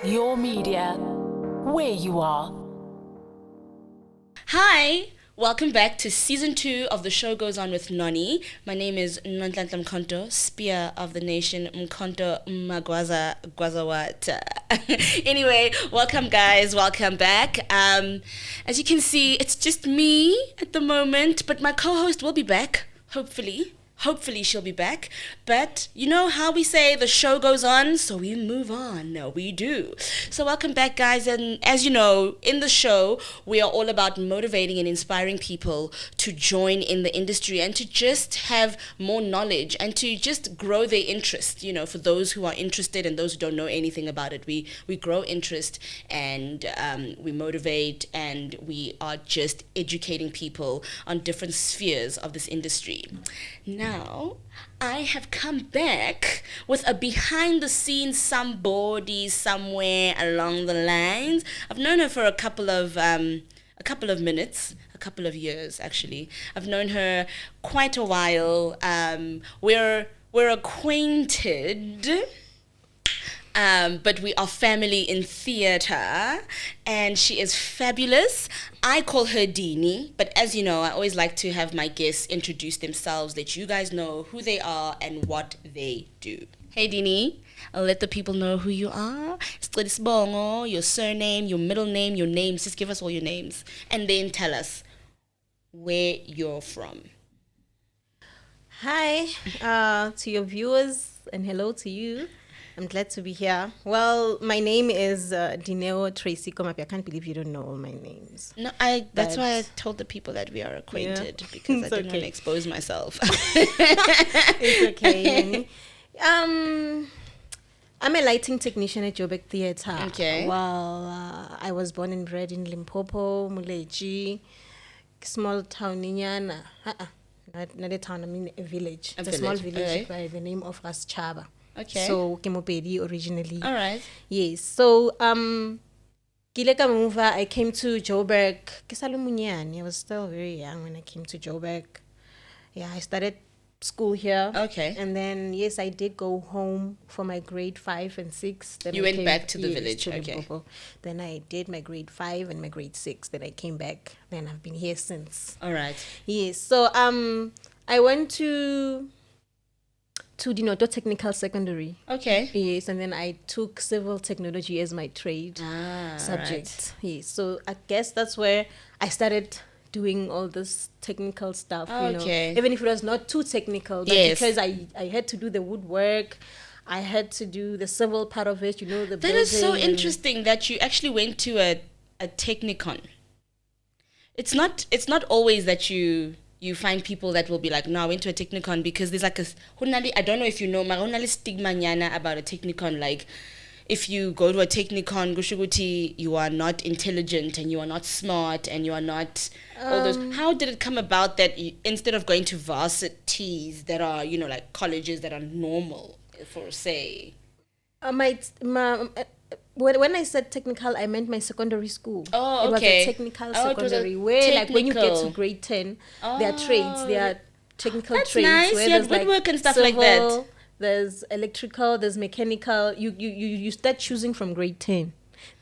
Your media, where you are. Hi, welcome back to season 2 of The Show Goes On with Noni. My name is Nonhlanhla Mkhonto, Spear of the Nation, Mkhonto Magwaza Gwazawat. Anyway, welcome guys, welcome back. As you can see, it's just me at the moment, but my co-host will be back, hopefully. Hopefully she'll be back. But you know how we say the show goes on, so we move on. No, we do. So welcome back, guys. And as you know, in the show, we are all about motivating and inspiring people to join in the industry and to just have more knowledge and to just grow their interest. You know, for those who are interested and those who don't know anything about it, we grow interest and we motivate and we are just educating people on different spheres of this industry. Now, I have come back with a behind the scenes somebody somewhere along the lines. I've known her for a couple of minutes, a couple of years actually. I've known her quite a while. We're acquainted. But we are family in theatre, and she is fabulous. I call her Dini, but as you know, I always like to have my guests introduce themselves, let you guys know who they are and what they do. Hey Dini, I'll let the people know who you are. Bongo, your surname, your middle name, your names. Just give us all your names, and then tell us where you're from. Hi to your viewers, and hello to you. I'm glad to be here. Well, my name is Dineo Tracy Komape. I can't believe you don't know all my names. No, that's why I told the people that we are acquainted, because I didn't want to expose myself. It's okay. I'm a lighting technician at Joburg Theatre. Okay. Well, I was born and bred in Limpopo, Muleji, small town Ninyana. Not a town, I mean a village. It's a small village by the name of Raschaba. Okay. So Kemopedi originally. All right. Yes. So Kileka Muva, I came to Joburg. I was still very young when I came to Joburg. Yeah, I started school here. Okay. And then yes, I did go home for my grade 5 and 6. Then you went back to the village. To okay. Limpopo. Then I did my grade 5 and my grade 6. Then I came back. Then I've been here since. All right. Yes. So I went to Dineo Technical Secondary. Okay. Yes, and then I took civil technology as my trade subject. Right. Yes, so I guess that's where I started doing all this technical stuff, you know. Even if it was not too technical, but because I had to do the woodwork, I had to do the civil part of it, you know, the building. That is so interesting that you actually went to a technicon. It's not always that you find people that will be like, no, I went to a technicon, because there's like I don't know if you know, but stigma nyana about a technicon. Like, if you go to a technicon, gushuguti, you are not intelligent and you are not smart and you are not all those. How did it come about that instead of going to varsities that are, you know, like colleges that are normal for say? When I said technical, I meant my secondary school. Oh, okay. It was a technical secondary where, like, when you get to grade 10, there are trades, there are technical that's trades. Nice. Where Yeah, there's woodwork and stuff civil, like that. There's electrical, there's mechanical. You start choosing from grade 10.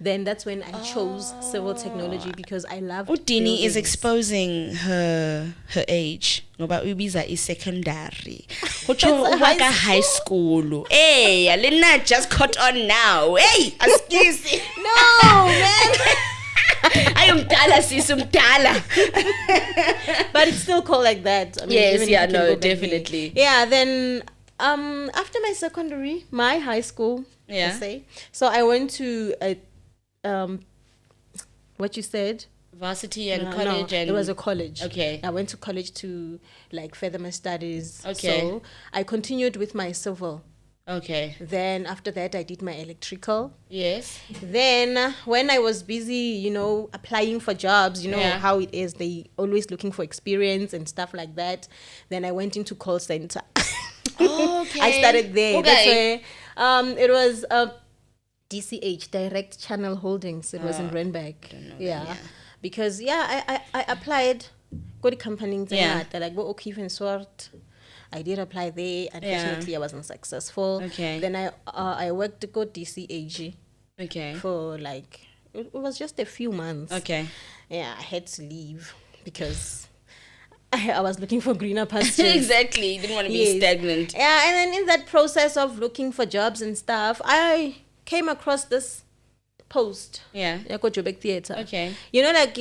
Then that's when I chose civil technology, because I love Dini is exposing her age. Ngoba ubiza is secondary. High school. Hey, Lena just caught on now. Hey, excuse me. No, man. I am Tala, sis, Tala. But it's still called like that. I mean, yes, yeah, no, definitely. Yeah, then after my secondary, my high school, I say. So I went to what you said? Varsity and college. No, it was a college. Okay. I went to college to like further my studies. Okay. So I continued with my civil. Okay. Then after that, I did my electrical. Yes. Then when I was busy, you know, applying for jobs, you know how it is. They always looking for experience and stuff like that. Then I went into call center. Okay. I started there. Okay. That's where it was DCH, Direct Channel Holdings. It was in Randburg. Yeah. Because I applied. Go to companies like go O'Keefe and Swart. I did apply there. Unfortunately, I wasn't successful. Okay. Then I worked to go DCAG. Okay. For like, it was just a few months. Okay. Yeah, I had to leave because I was looking for greener pastures. Exactly. You didn't want to be stagnant. Yeah, and then in that process of looking for jobs and stuff, I came across this post. Yeah. Go Joburg Theatre. Okay. You know, like,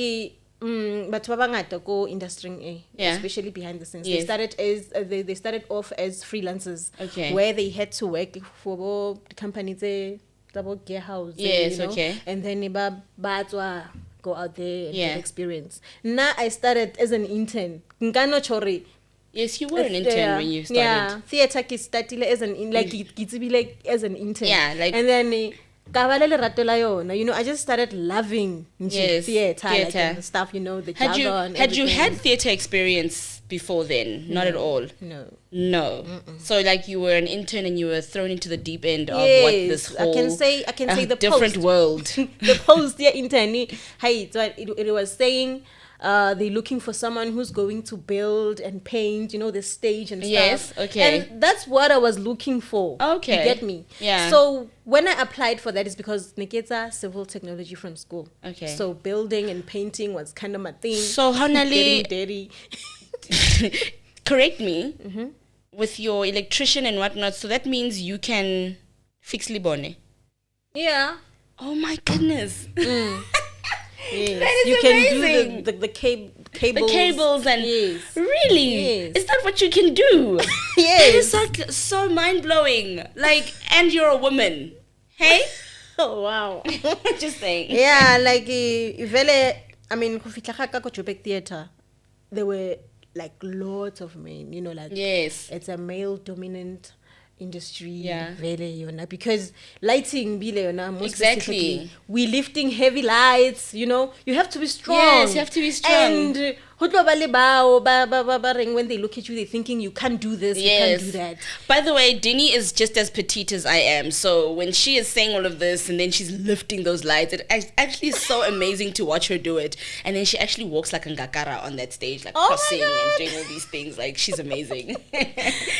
but go industry, especially behind the scenes. Yes. They started off as freelancers. Okay. Where they had to work for companies, double gear house. Yes. You know? Okay. And then go out there and get experience. Now I started as an intern. Ngano chori. Yes, you were an intern when you started. Yeah, theatre ki started as an as an intern. Yeah, like, and then you know, I just started loving theatre. Like, and stuff, you know, the jargon. Had you had theatre experience before then? Not at all. No. Mm-mm. So like you were an intern and you were thrown into the deep end of what this whole I can say the different post. world. The post intern. Hey, so it was saying they're looking for someone who's going to build and paint, you know, the stage and stuff. Yes, okay. And that's what I was looking for. Okay. You get me? Yeah. So when I applied for that, it's because Niketa civil technology from school. Okay. So building and painting was kind of my thing. So Hanali, dirty. correct me, with your electrician and whatnot, so that means you can fix libone. Yeah. Oh my goodness. Yes. That is you amazing. Can do the cables. The cables and really? Yes. Is that what you can do? Yes. That is like so mind blowing. Like, and you're a woman. Hey? Oh wow. Just saying. Yeah, like I mean, go Joburg Theatre, there were like lots of men, you know, like, yes, it's a male dominant industry. Yeah. Because lighting most exactly, we lifting heavy lights, you know, you have to be strong. Yes, you have to be strong. And when they look at you, they're thinking you can't do this, you can't do that. By the way, Dinny is just as petite as I am, so when she is saying all of this and then she's lifting those lights, it actually is so amazing to watch her do it. And then she actually walks like a ngakara on that stage, like crossing and doing all these things. Like, she's amazing.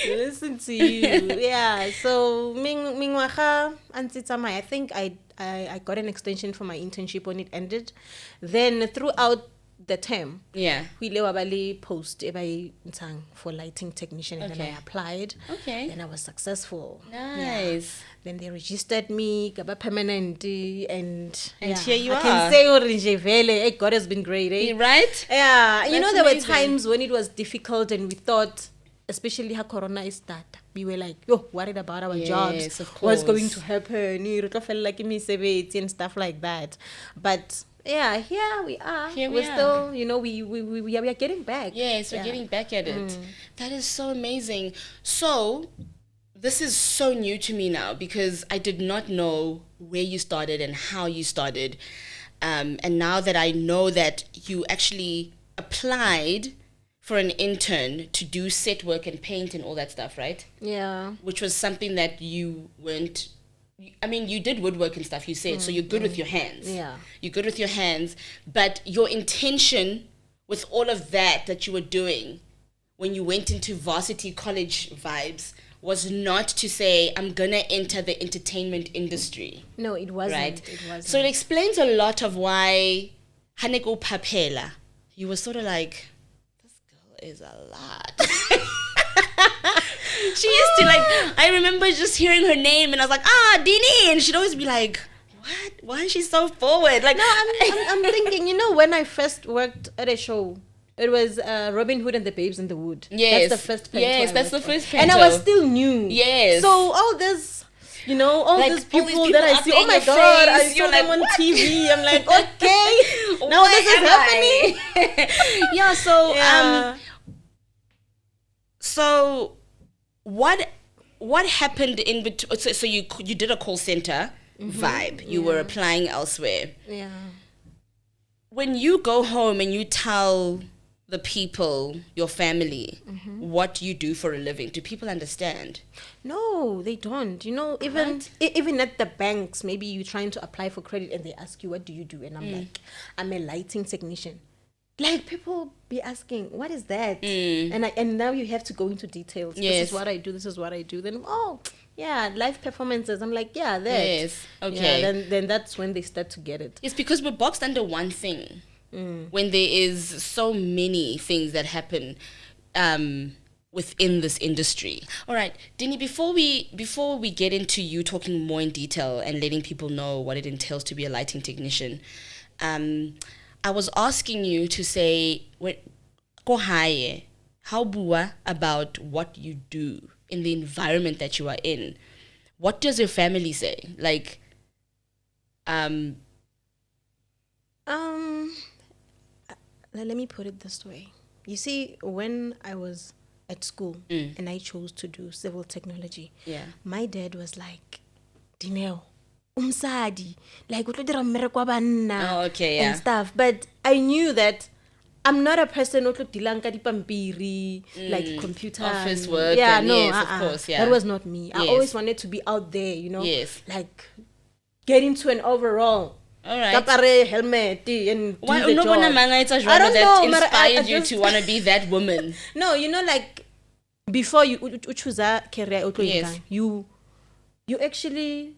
Listen to you. Yeah, so mingwaga I think I got an extension for my internship when it ended. Then throughout the term, we post for lighting technician, and then I applied. Okay. Then I was successful. Nice. Yeah. Then they registered me, got permanent, and here you are. I can say Orange, God has been great, eh? Right? Yeah. You know, there amazing. were times when it was difficult and we thought, especially how Corona is that, we were like, worried about our jobs. Of course. What's going to happen? And stuff like that. But yeah, here we are. We're still, you know, we are getting back. Yes, we're getting back at it. That is so amazing. So this is so new to me now because I did not know where you started and how you started. And now that I know that you actually applied for an intern to do set work and paint and all that stuff, right? Yeah. Which was something that you weren't... I mean, you did woodwork and stuff, you said, so you're good with your hands. Yeah. You're good with your hands, but your intention with all of that you were doing when you went into varsity college vibes was not to say, I'm going to enter the entertainment industry. No, it wasn't. Right? It wasn't. So it explains a lot of why Haneko Papela, you were sort of like, is a lot. She used to, like, I remember just hearing her name and I was like, Dini, and she'd always be like, what? Why is she so forward? Like, no, I'm thinking, you know, when I first worked at a show, it was Robin Hood and the Babes in the Wood. Yes. That's the first panto. Yes, that's the first panto. And I was still new. Yes. So all this, you know, all like, these people all these that I see, oh my God, I saw them on TV. I'm like, okay, now this is happening. Yeah, so, so what happened in between? So you did a call center vibe. You were applying elsewhere. Yeah. When you go home and you tell the people, your family, what you do for a living, do people understand? No, they don't. You know, even at the banks, maybe you're trying to apply for credit and they ask you, what do you do? And I'm like, I'm a lighting technician. Like, people be asking, what is that? And now you have to go into details. Yes. This is what I do. This is what I do. Then, live performances. I'm like, that. Yes. Okay. Yeah, then that's when they start to get it. It's because we're boxed under one thing. When there is so many things that happen within this industry. All right, Dini, before we get into you talking more in detail and letting people know what it entails to be a lighting technician, I was asking you to say, go higher, how bua about what you do in the environment that you are in. What does your family say? Like, let me put it this way. You see, when I was at school and I chose to do civil technology, my dad was like, Dineo, umsadi, like and stuff. But I knew that I'm not a person who like computer office work. Of course, that was not me. I always wanted to be out there, like get into an overall. All right. Helmet and why do the job. I don't know, inspired you to want to be that woman. No, like before you choose a career, you actually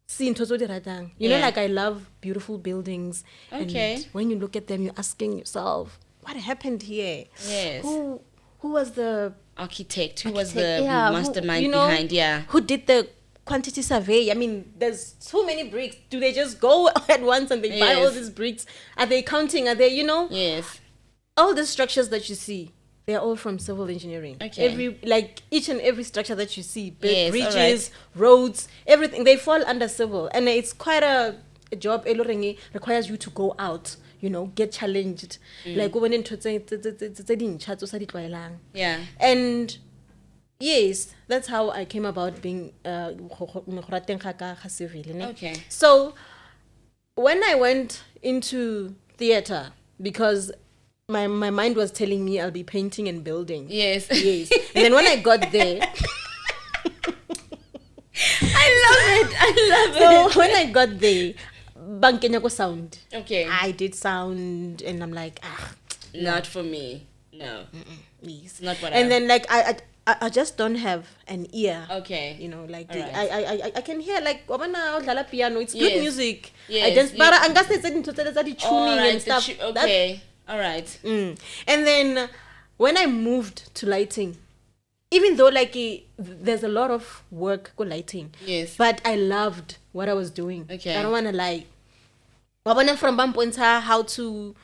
see into like I love beautiful buildings. Okay. And when you look at them, you're asking yourself, what happened here? Yes. Who was the architect? Who was the mastermind behind? Yeah. Who did the quantity survey? I mean, there's so many bricks. Do they just go at once and they buy all these bricks? Are they counting? Are they, Yes. All the structures that you see, they're all from civil engineering. Okay. Each and every structure that you see, bridges, roads, everything, they fall under civil. And it's quite a job. It requires you to go out, get challenged. Like, go into yeah. And yes, that's how I came about being okay. So when I went into theater, because my mind was telling me I'll be painting and building. Yes. And then when I got there, I love it. So when I got there, Bankenyako sound. Okay. I did sound, and I'm like, not for me. No. Yes. Not what. And then like I just don't have an ear. Okay. Like right. I can hear like piano. It's good music. Yes. I just but I'm just the tuning and stuff. Okay. All right. And then when I moved to lighting, even though like there's a lot of work for lighting. Yes. But I loved what I was doing. Okay. I don't want to lie. I went from Bamponta how to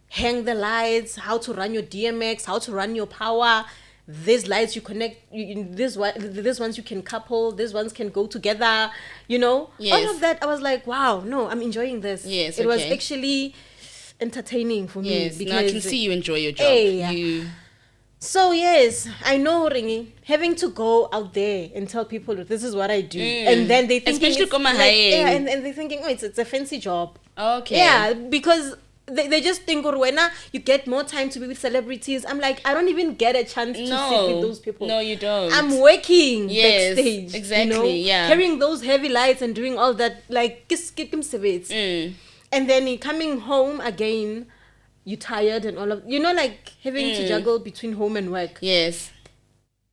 hang the lights, how to run your DMX, how to run your power. These lights you connect, these ones you can couple, these ones can go together, Yes. All of that, I was like, wow, no, I'm enjoying this. Yes, It was actually entertaining for me. Yes, now I can see you enjoy your job. So yes, I know, Ringi, having to go out there and tell people this is what I do, and then they thinking and they're thinking, it's a fancy job. Okay. Yeah, because they just think, you get more time to be with celebrities. I'm like, I don't even get a chance to sit with those people. No, you don't. I'm working backstage. Exactly, carrying those heavy lights and doing all that, like, and then coming home again, you're tired and all of, like having to juggle between home and work. Yes.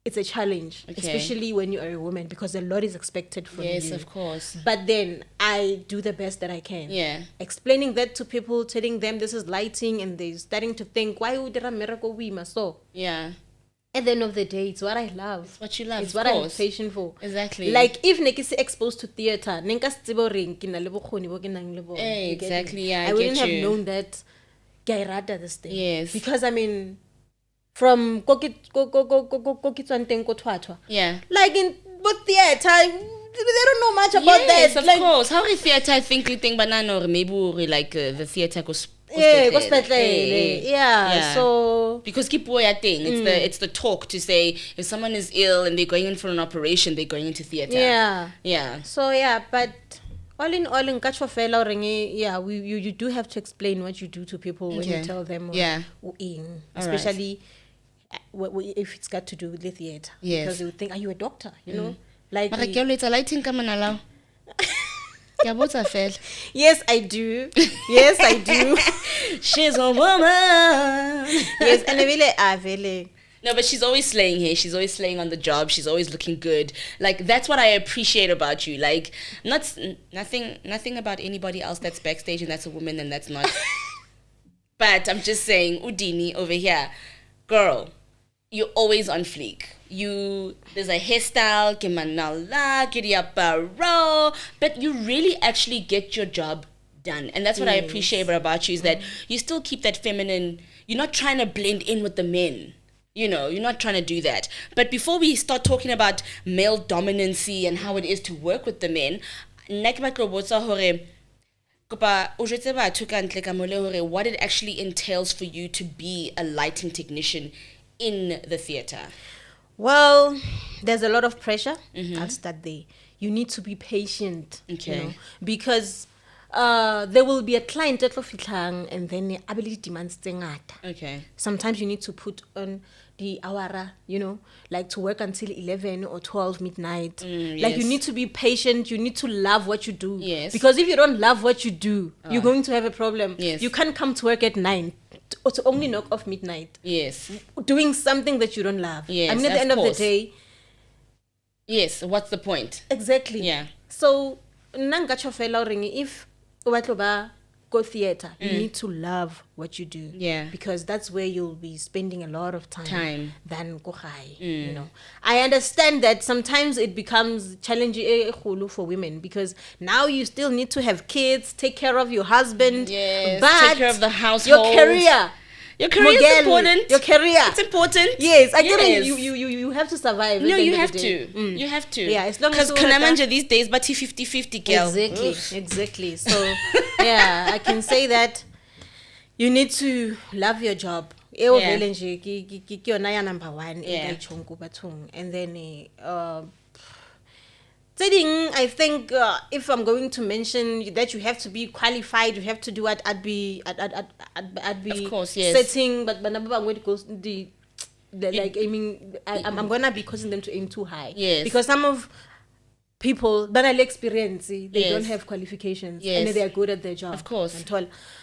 It's a challenge, especially when you are a woman, because a lot is expected from you. Yes, of course. But then I do the best that I can. Yeah. Explaining that to people, telling them this is lighting, and they're starting to think, why would there miracle we must so? Yeah. At the end of the day, it's what I love. It's what you love. It's what I'm patient for. Exactly. Like if nekisi exposed to theater, exactly. Yeah, I wouldn't have known that. Gairada this thing. Yes. Because I mean, from yeah, like in both theater, they don't know much about that. Yes, of course. How is theater? I think you think banana or maybe like the theater goes. Yeah. So because keep way thing, it's the talk to say if someone is ill and they're going in for an operation, they're going into theater. Yeah. So but all in all, in you do have to explain what you do to people when you tell them. Especially if it's got to do with the theater. Yes. Because they would think, are you a doctor? Like. Yes, I do. She's a woman. Yes, and really. No, but she's always slaying here. She's always slaying on the job. She's always looking good. Like, that's what I appreciate about you. Like, nothing about anybody else that's backstage and that's a woman and that's not. But I'm just saying, Udini over here, girl, you're always on fleek. There's a hairstyle, but you really actually get your job done. And that's what I appreciate about you, is that you still keep that feminine. You're not trying to blend in with the men. You know, you're not trying to do that. But before we start talking about male dominancy and how it is to work with the men, what it actually entails for you to be a lighting technician in the theater. Well, there's a lot of pressure. I'll start there. You need to be patient, because there will be a client at Lofitlang and then the ability demands thingata. Okay. Sometimes you need to put on the hour, like to work until 11 or 12 midnight. Like, you need to be patient. You need to love what you do. Yes. Because if you don't love what you do, you're going to have a problem. Yes. You can't come to work at 9 or to only knock off midnight. Yes. Doing something that you don't love. Yes, I mean, at the end of the day. Yes. What's the point? Exactly. Yeah. So, if go theater, you need to love what you do. Yeah. Because that's where you'll be spending a lot of time. Than go high. I understand that sometimes it becomes challenging for women, because now you still need to have kids, take care of your husband. Yes. But take care of the household. your career. Your career is important. Your career. It's important. Yes, I get it. You have to survive. No, you have to. You have to. Yeah, as long as because Kanamanja these days, but 50-50 girl. Exactly. So, yeah, I can say that you need to love your job. Yeah. Number one. Yeah. And then I think if I'm going to mention that you have to be qualified, you have to do what I'd be of course, yes. setting, but I'm going to go like aiming. I'm gonna be causing them to aim too high. Yes. Because some of people that I experience, they don't have qualifications, and they are good at their job. Of course.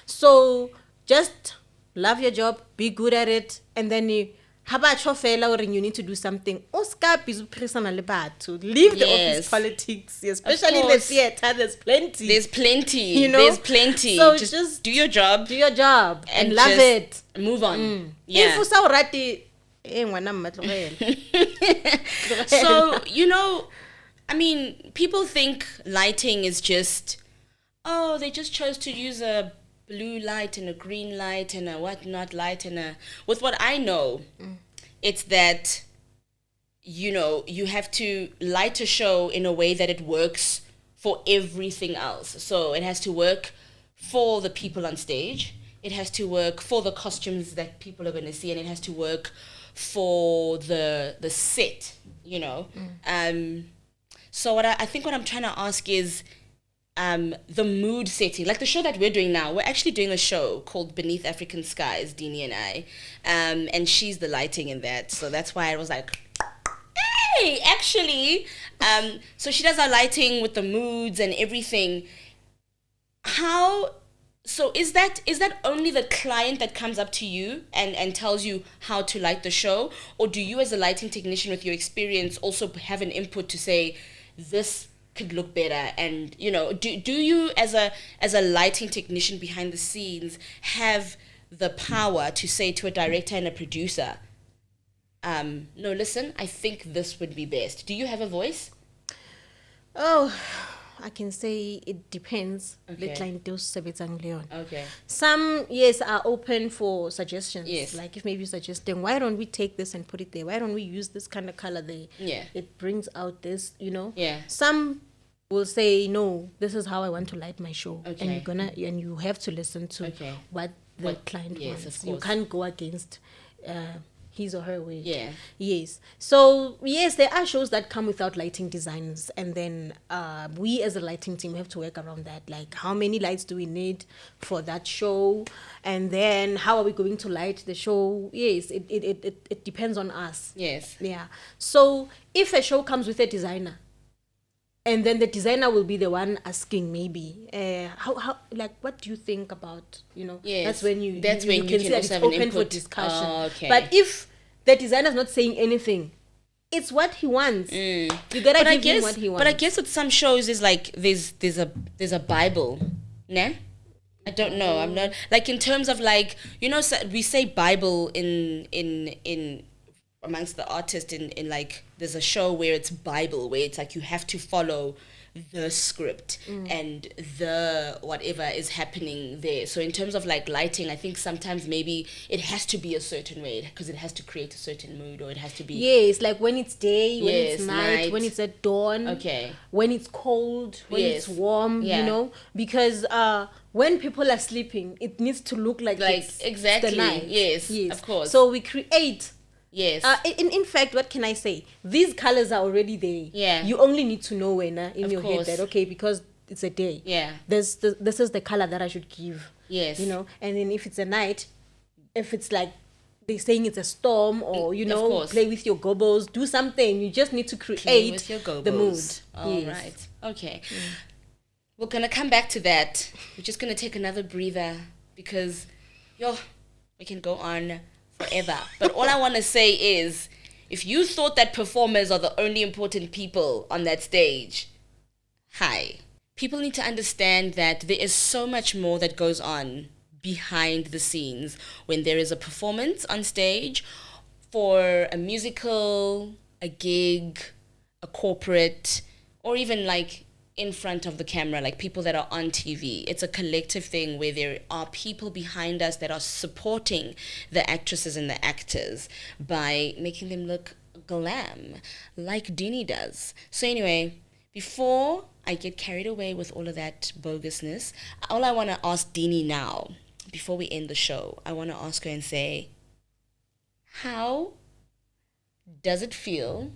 So just love your job, be good at it, and then you need to do something. Leave the office politics, especially in the theater. There's plenty. There's plenty. So just do your job. Do your job and love it. Move on. Yeah. So, I mean, people think lighting is just, they just chose to use a blue light and a green light and a whatnot light with what I know, it's that, you have to light a show in a way that it works for everything else. So it has to work for the people on stage. It has to work for the costumes that people are going to see, and it has to work for the set, So what I think what I'm trying to ask is, the mood setting, like the show that we're doing now. We're actually doing a show called Beneath African Skies, Dineo and I, and she's the lighting in that. So that's why I was like, hey, actually. So she does our lighting with the moods and everything. So is that only the client that comes up to you and tells you how to light the show? Or do you as a lighting technician with your experience also have an input to say, this could look better? And do you as a lighting technician behind the scenes have the power to say to a director and a producer, no, listen, I think this would be best? Do you have a voice? I can say it depends. Okay. Okay. Some, yes, are open for suggestions. Yes. Like if maybe suggesting, why don't we take this and put it there? Why don't we use this kind of color there? Yeah. It brings out this, Yeah. Some will say, no, this is how I want to light my show. Okay. And you have to listen to what the client yes, wants. of You course. can't go against his or her way. Yeah. Yes. So, yes, there are shows that come without lighting designers. And then we as a lighting team have to work around that. Like, how many lights do we need for that show? And then how are we going to light the show? Yes, it depends on us. Yes. Yeah. So, if a show comes with a designer, and then the designer will be the one asking maybe, how like, what do you think about, Yes. That's when you can see that it's also have an open for input. discussion. Oh, okay. But if the designer's not saying anything. It's what he wants. You gotta give him what he wants. But I guess with some shows is like there's a Bible, nah? I don't know. I'm not like in terms of like we say Bible in amongst the artists in like there's a show where it's Bible where it's like you have to follow the script and the whatever is happening there. So in terms of like lighting, I think sometimes maybe it has to be a certain way because it has to create a certain mood, or it has to be like when it's day, when it's night, when it's at dawn, when it's cold, when it's warm, because when people are sleeping, it needs to look like it's exactly the night. Yes, of course. So we create. Yes. In fact, what can I say? These colors are already there. Yeah. You only need to know when in your head that because it's a day. Yeah. This is the color that I should give. Yes. And then if it's a night, if it's like they're saying it's a storm, or play with your gobbles, do something. You just need to create with your gobbles. The mood. All right. Okay. We're gonna come back to that. We're just gonna take another breather because we can go on forever. But all I want to say is, if you thought that performers are the only important people on that stage, people need to understand that there is so much more that goes on behind the scenes when there is a performance on stage for a musical, a gig, a corporate, or even like in front of the camera, like people that are on TV. It's a collective thing where there are people behind us that are supporting the actresses and the actors by making them look glam, like Dineo does. So anyway, before I get carried away with all of that bogusness, all I want to ask Dineo now, before we end the show, I want to ask her and say, how does it feel,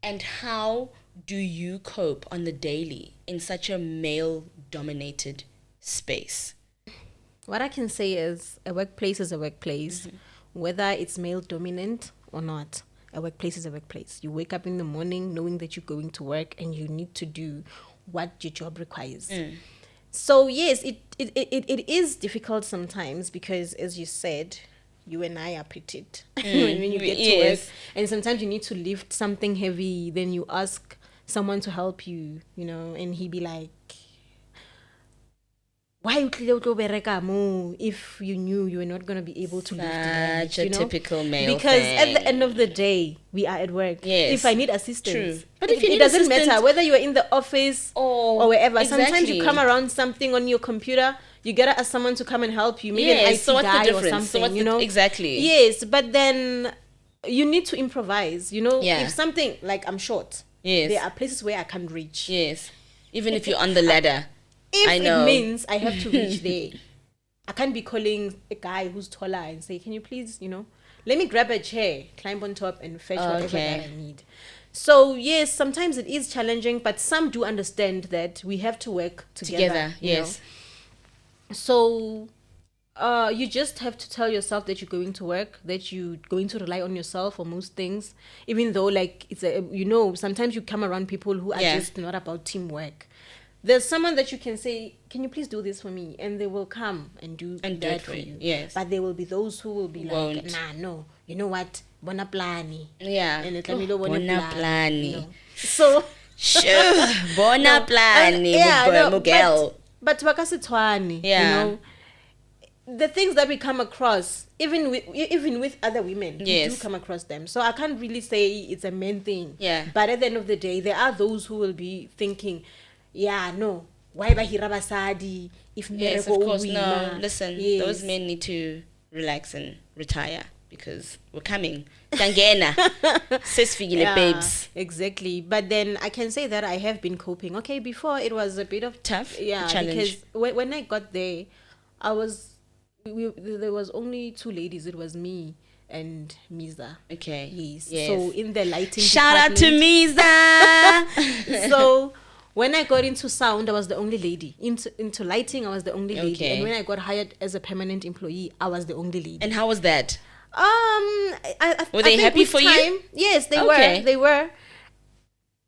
and how do you cope on the daily in such a male-dominated space? What I can say is a workplace is a workplace, whether it's male-dominant or not. A workplace is a workplace. You wake up in the morning knowing that you're going to work and you need to do what your job requires. So yes, it is difficult sometimes because, as you said, you and I are petite when you get to work, and sometimes you need to lift something heavy. Then you ask someone to help you, and he be like, why you if you knew you were not going to be able to lift it? Such a typical male because thing. At the end of the day, we are at work. If I need assistance, true. But if you it doesn't matter whether you are in the office or wherever. Sometimes you come around something on your computer, you gotta ask someone to come and help you. Maybe an IT guy or something. Exactly. Yes, but then you need to improvise. If something like I'm short. Yes. There are places where I can't reach. Yes. Even if you're on the ladder. If it means I have to reach there, I can't be calling a guy who's taller and say, can you please, let me grab a chair, climb on top and fetch whatever that I need. So yes, sometimes it is challenging, but some do understand that we have to work together. Yes. So you just have to tell yourself that you're going to work, that you're going to rely on yourself for most things, even though like it's sometimes you come around people who are just not about teamwork. There's someone that you can say, can you please do this for me? And they will come and do that for you. Yes. But there will be those who will be like, no, you know what? Bona plani. Yeah. And it's like, bona plani. So. Sure. Bona plani. But wakasitwani, the things that we come across, even with other women, we do come across them. So I can't really say it's a men thing. Yeah. But at the end of the day, there are those who will be thinking, why bahira basadi if yes, of course, no. Listen, those men need to relax and retire because we're coming. Tangena. Sisfigile babes. Exactly. But then I can say that I have been coping. Okay, before it was a bit of tough challenge. Because when I got there, there was only two ladies. It was me and Miza. Okay. Yes. So in the lighting shout out to Miza. So when I got into sound, I was the only lady. Into lighting, I was the only lady. And when I got hired as a permanent employee, I was the only lady. And how was that? Were they happy for you? Yes, they were. They were.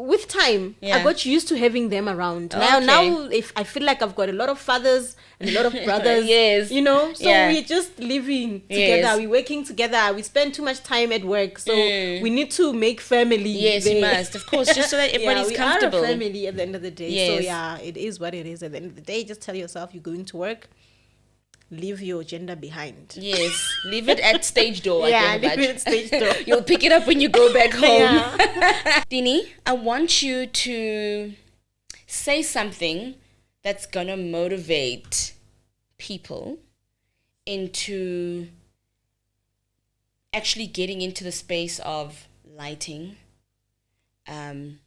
with time, I got used to having them around. Now, if I feel like I've got a lot of fathers and a lot of brothers, you know, so we're just living together. We're working together. We spend too much time at work, so we need to make family. Yes, you must, of course, just so that everybody's comfortable. We are a family at the end of the day. So it is what it is. At the end of the day, just tell yourself you're going to work. Leave your gender behind. Yes, leave it at stage door. Leave it at stage door. You'll pick it up when you go back home. Dini, I want you to say something that's gonna motivate people into actually getting into the space of lighting,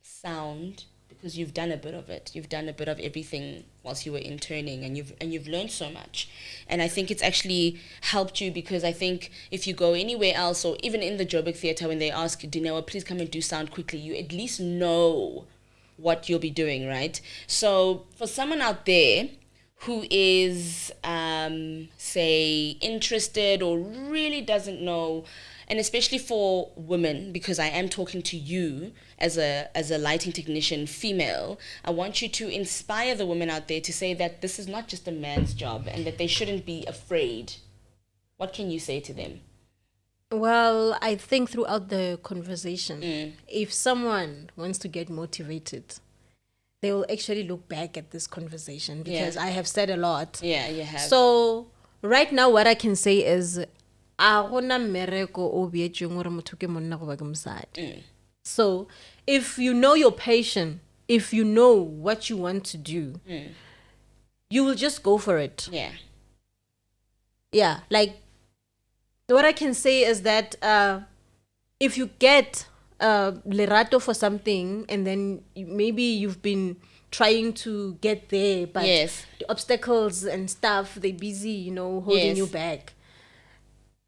sound, because you've done a bit of it. You've done a bit of everything whilst you were interning, and you've learned so much. And I think it's actually helped you, because I think if you go anywhere else, or even in the Joburg Theatre, when they ask, Dineo, please come and do sound quickly, you at least know what you'll be doing, right? So for someone out there who is, say, interested or really doesn't know, and especially for women, because I am talking to you as a lighting technician, female, I want you to inspire the women out there to say that this is not just a man's job and that they shouldn't be afraid. What can you say to them? Well, I think throughout the conversation, if someone wants to get motivated, they will actually look back at this conversation, because I have said a lot. Yeah, you have. So right now, what I can say is, so if you know your passion, if you know what you want to do, you will just go for it. Yeah, like what I can say is that if you get lerato for something, and then maybe you've been trying to get there, but the obstacles and stuff, they're busy, you know, holding you back.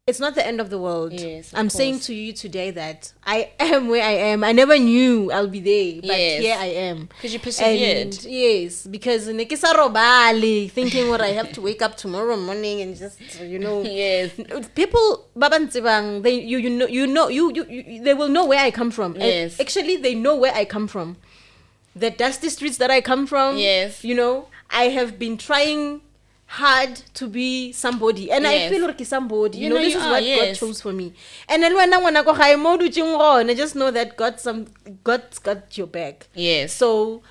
It's not the end of the world. I'm saying to you today that I am where I am. I never knew I'll be there, but here I am. Because you persevered. And yes, because thinking what I have to wake up tomorrow morning and just, you know. People, they will know where I come from. And actually, they know where I come from. The dusty streets that I come from. You know, I have been trying hard to be somebody, and I feel like somebody, you know, this is what God chose for me. And then when I go high mode, I just know that God's got your back. So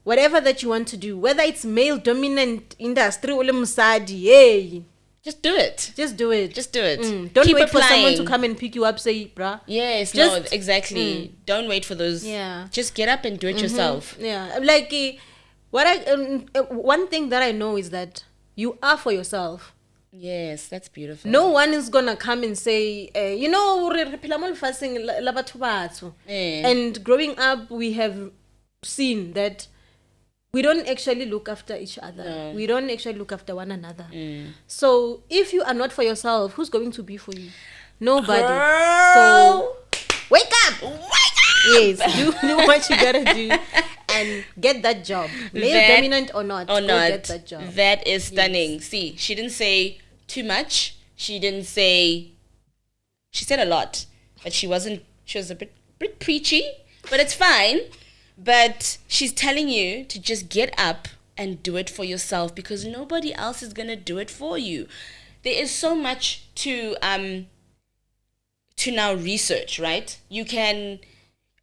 whatever that you want to do, whether it's male dominant industry or musadi, just do it. Just do it. Don't Keep wait applying. For someone to come and pick you up, say, bruh. No, exactly. Don't wait for those. Just get up and do it yourself. Like one thing that I know is that you are for yourself. Yes, that's beautiful. No one is gonna come and say, you know, and growing up, we have seen that we don't actually look after each other. No. We don't actually look after one another. So if you are not for yourself, who's going to be for you? Nobody. Girl. So wake up! Yes, do what you gotta do and get that job. Male dominant or not, get that job. That is stunning. See, she didn't say too much. She said a lot, but she was a bit preachy, but it's fine. But she's telling you to just get up and do it for yourself, because nobody else is gonna do it for you. There is so much to now research, right? You can,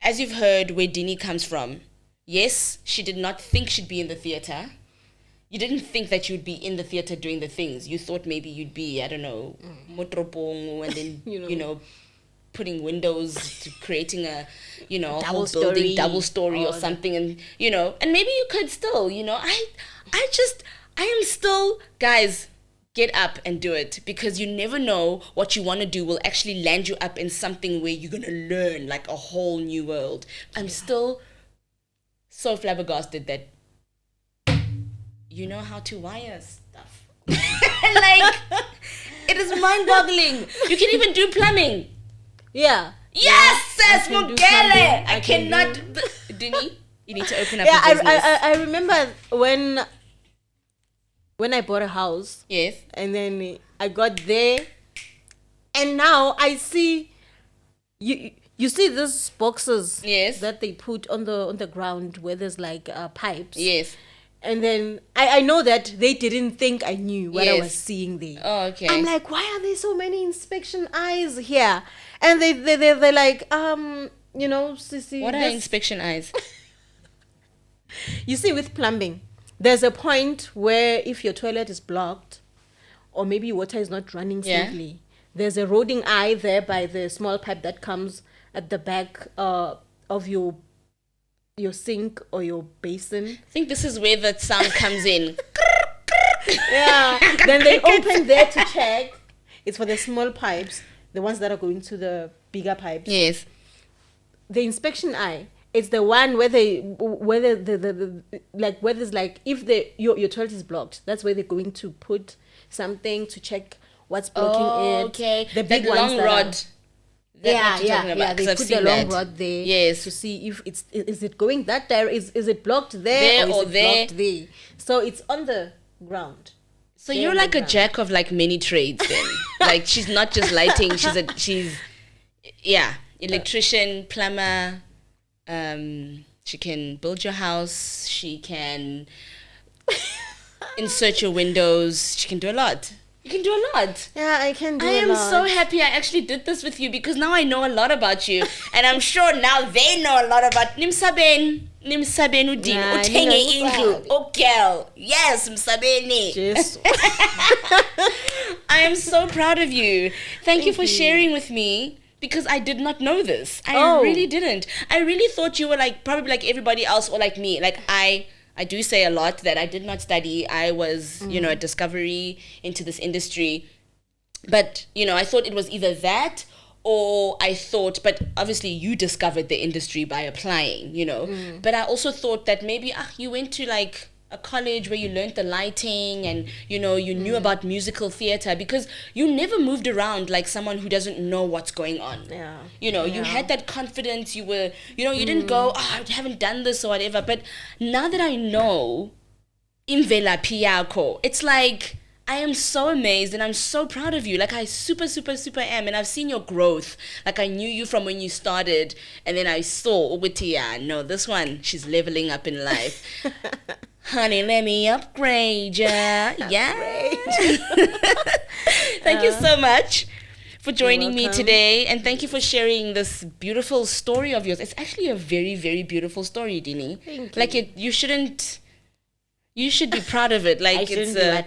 as you've heard where Dini comes from, yes, she did not think she'd be in the theatre. You didn't think that you'd be in the theatre doing the things. You thought maybe you'd be, I don't know, motropong, and then, you know, putting windows to creating a, you know, a whole building, double story or something. And, you know, and maybe you could still, you know, I am still, guys, get up and do it, because you never know what you want to do will actually land you up in something where you're going to learn like a whole new world. I'm still so flabbergasted that you know how to wire stuff. Like, it is mind-boggling. You can even do plumbing. Yes, sis, Mugele. I cannot. Dini, you need to open up a business. I remember when I bought a house. Yes. And then I got there, and now I see You see these boxes Yes. that they put on the ground where there's like pipes. Yes. And then I know that they didn't think I knew what I Yes. was seeing there. Oh, okay. I'm like, why are there so many inspection eyes here? And they're like, Sissy, What are inspection eyes? You see, with plumbing, there's a point where if your toilet is blocked, or maybe water is not running Yeah. smoothly, there's a roding eye there by the small pipe that comes at the back of your sink or your basin. I think this is where the sound comes in. Yeah. Then they open there to check. It's for the small pipes, the ones that are going to the bigger pipes. Yes. The inspection eye, it's the one where where there's like, if your toilet is blocked, that's where they're going to put something to check what's blocking it. Okay. The big that ones long that rod. Yeah. Because They I've put seen the long that. rod there. Yes. To see if is it going that there is it blocked there, There or or is it there. blocked there? So it's on the ground. So There you're on the like a ground. jack of like many trades then. Like she's not just lighting, she's electrician, plumber, she can build your house, she can insert your windows, she can do a lot. You can do a lot. Yeah, I can do I a am lot. so happy I actually did this with you because now I know a lot about you. And I'm sure now they know a lot about Nimsaben udini. Nah, Uthenge nina indlu. ngisabi. Okay. Yes, Msabeni. Jesu. I am so proud of you. Thank you for sharing with me because I did not know this. I really didn't. I really thought you were like probably like everybody else or like me. Like I do say a lot that I did not study. I was, a discovery into this industry. But, I thought it was either that or I thought, but obviously you discovered the industry by applying, But I also thought that maybe you went to like a college where you learned the lighting and, you knew about musical theater because you never moved around like someone who doesn't know what's going on. Yeah. You had that confidence. You were, you didn't go, I haven't done this or whatever. But now that I know imvelaphi yakho, it's like, I am so amazed and I'm so proud of you. Like I super, super, super am. And I've seen your growth. Like I knew you from when you started and then I saw, no, this one, she's leveling up in life. Honey, let me upgrade ya. Yeah. Thank you so much for joining me today. And thank you for sharing this beautiful story of yours. It's actually a very, very beautiful story, Dini. Thank you. Like you should be proud of it. Like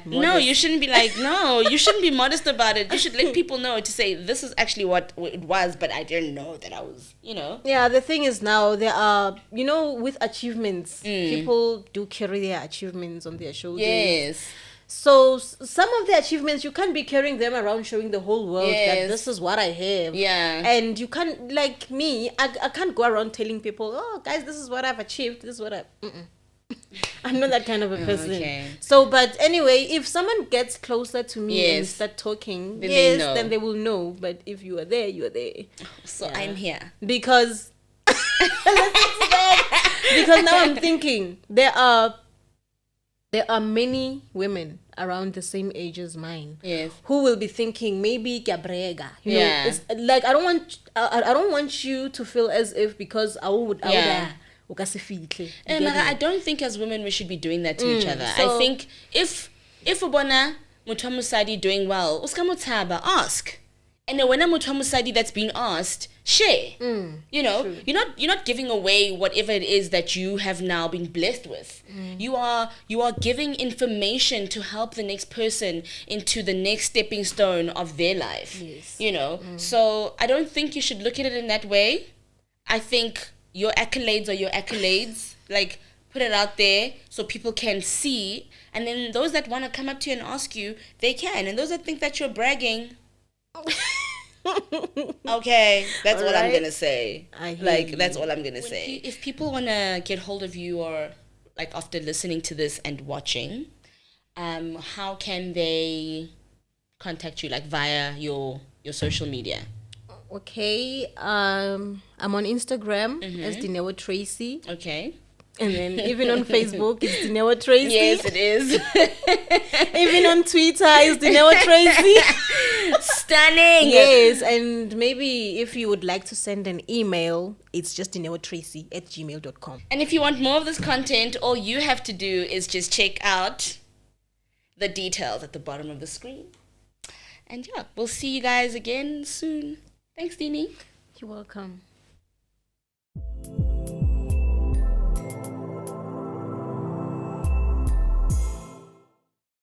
no, you shouldn't be like, no, you shouldn't be modest about it. You should let people know to say, this is actually what it was, but I didn't know that I was, Yeah, the thing is now there are, with achievements, people do carry their achievements on their shoulders. Yes. So some of the achievements, you can't be carrying them around showing the whole world that this is what I have. Yeah. And you can't, like me, I can't go around telling people, oh, guys, this is what I've achieved. This is what I'm not that kind of a person. Okay. So, but anyway, if someone gets closer to me and Yes. start talking, Then they know. then they will know. But if you are there, you are there. So I'm here. Because because now I'm thinking there are many women around the same age as mine. Yes. Who will be thinking maybe Gabrega. Yeah. It's like I don't want you to feel as if because I would I don't think as women we should be doing that to each other. So- I think if ubona muthu wa mosadi doing well, uska mothaba, ask. And then when a muthu wa mosadi that's being asked, share. True. You're not giving away whatever it is that you have now been blessed with. You are giving information to help the next person into the next stepping stone of their life. Yes. So I don't think you should look at it in that way. I think your accolades are your accolades. Like, put it out there so people can see. And then those that want to come up to you and ask you, they can. And those that think that you're bragging, okay, that's all I'm going to say. That's all I'm going to say. If people want to get hold of you or, like, after listening to this and watching, how can they contact you, like, via your social media? Okay, I'm on Instagram as Dineo Tracy. Okay. And then even on Facebook, it's Dineo Tracy. Yes, it is. Even on Twitter, it's Dineo Tracy. Stunning. Yes, and maybe if you would like to send an email, it's just dineotracy@gmail.com. And if you want more of this content, all you have to do is just check out the details at the bottom of the screen. And yeah, we'll see you guys again soon. Thanks, Dini. You're welcome.